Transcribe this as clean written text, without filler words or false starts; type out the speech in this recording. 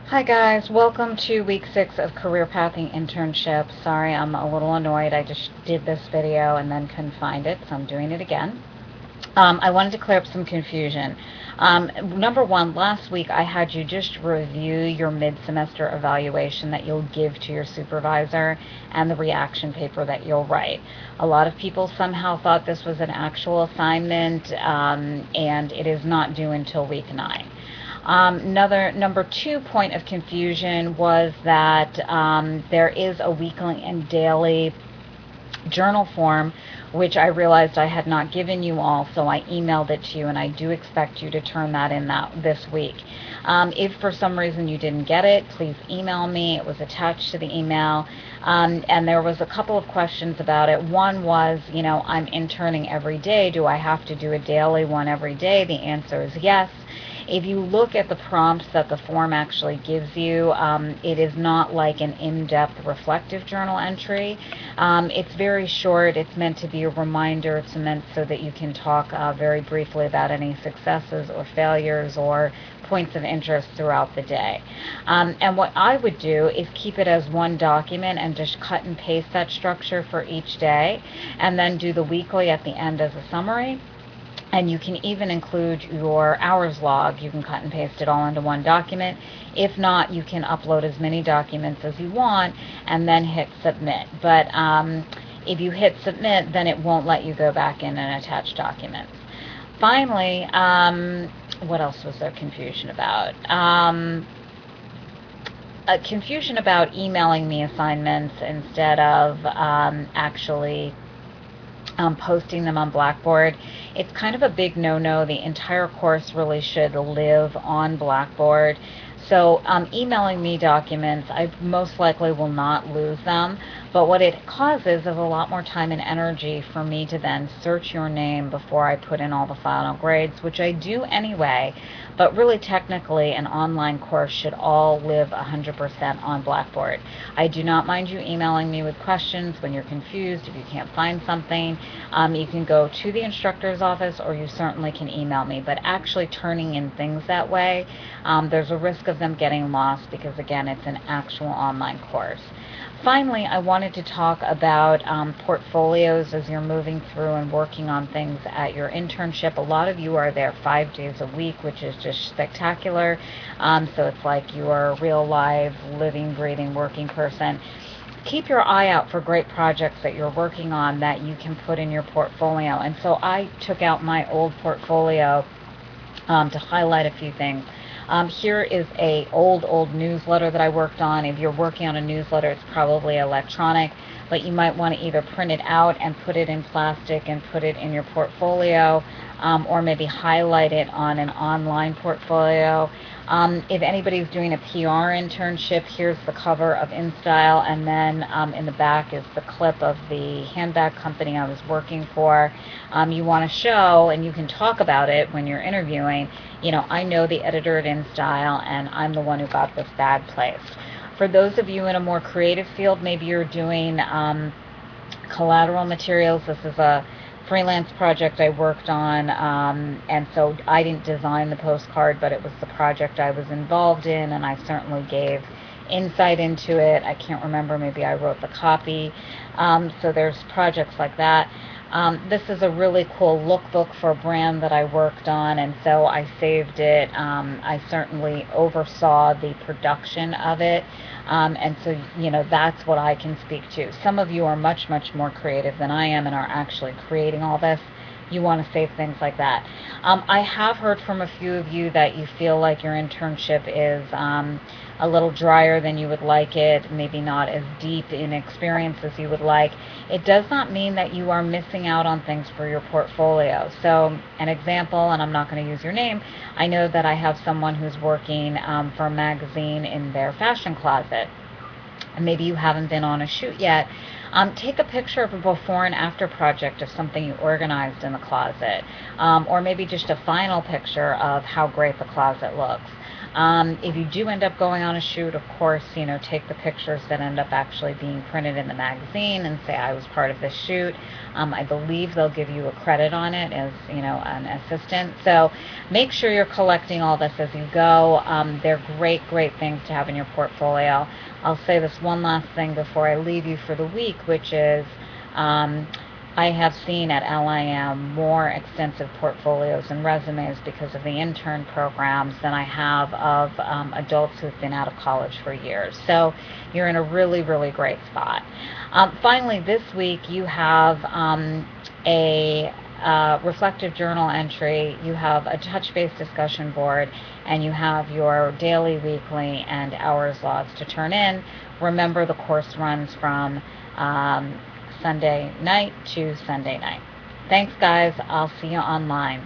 Hi guys, welcome to week 6 of Career Pathing Internship. Sorry, I'm a little annoyed. I just did this video and then couldn't find it, so I'm doing it again. I wanted to clear up some confusion. Number one, last week I had you just review your mid-semester evaluation that you'll give to your supervisor and the reaction paper that you'll write. A lot of people somehow thought this was an actual assignment, and it is not due until week 9. Another number two point of confusion was that there is a weekly and daily journal form, which I realized I had not given you all, so I emailed it to you, and I do expect you to turn that in this week. If for some reason you didn't get it, please email me. It was attached to the email, and there was a couple of questions about it. One was, I'm interning every day. Do I have to do a daily one every day? The answer is yes. If you look at the prompts that the form actually gives you, it is not like an in-depth reflective journal entry. It's very short. It's meant to be a reminder. It's meant so that you can talk very briefly about any successes or failures or points of interest throughout the day. And what I would do is keep it as one document and just cut and paste that structure for each day, and then do the weekly at the end as a summary. And you can even include your hours log. You can cut and paste it all into one document. If not, you can upload as many documents as you want and then hit submit. But if you hit submit, then it won't let you go back in and attach documents. Finally, what else was there confusion about? A confusion about emailing me assignments instead of actually posting them on Blackboard. It's kind of a big no-no. The entire course really should live on Blackboard. So emailing me documents, I most likely will not lose them, but what it causes is a lot more time and energy for me to then search your name before I put in all the final grades, which I do anyway, but really technically an online course should all live 100% on Blackboard. I do not mind you emailing me with questions when you're confused. If you can't find something, you can go to the instructor's office, or you certainly can email me, but actually turning in things that way, there's a risk of them getting lost because, again, it's an actual online course. Finally, I wanted to talk about portfolios as you're moving through and working on things at your internship. A lot of you are there 5 days a week, which is just spectacular. So it's like you are a real, live, living, breathing, working person. Keep your eye out for great projects that you're working on that you can put in your portfolio. And so I took out my old portfolio to highlight a few things. Here is a old newsletter that I worked on. If you're working on a newsletter, it's probably electronic, but you might want to either print it out and put it in plastic and put it in your portfolio, or maybe highlight it on an online portfolio. If anybody's doing a PR internship, here's the cover of InStyle, and then in the back is the clip of the handbag company I was working for. You want to show, and you can talk about it when you're interviewing, I know the editor at InStyle, and I'm the one who got this bag placed. For those of you in a more creative field, maybe you're doing collateral materials. This is a freelance project I worked on, and so I didn't design the postcard, but it was the project I was involved in, and I certainly gave insight into it. I can't remember, maybe I wrote the copy. So there's projects like that. This is a really cool lookbook for a brand that I worked on, and so I saved it. I certainly oversaw the production of it, and so that's what I can speak to. Some of you are much more creative than I am and are actually creating all this. You want to save things like that. I have heard from a few of you that you feel like your internship is a little drier than you would like it, maybe not as deep in experience as you would like. It does not mean that you are missing out on things for your portfolio. So an example, and I'm not going to use your name, I know that I have someone who's working for a magazine in their fashion closet. And maybe you haven't been on a shoot yet, Take a picture of a before and after project of something you organized in the closet, or maybe just a final picture of how great the closet looks. If you do end up going on a shoot, of course, take the pictures that end up actually being printed in the magazine and say I was part of this shoot. I believe they'll give you a credit on it as, an assistant. So make sure you're collecting all this as you go. They're great, great things to have in your portfolio. I'll say this one last thing before I leave you for the week, which is, I have seen at LIM more extensive portfolios and resumes because of the intern programs than I have of adults who've been out of college for years. So you're in a really, really great spot. Finally, this week you have a reflective journal entry, you have a touch-base discussion board, and you have your daily, weekly, and hours logs to turn in. Remember, the course runs from Sunday night to Sunday night. Thanks, guys. I'll see you online.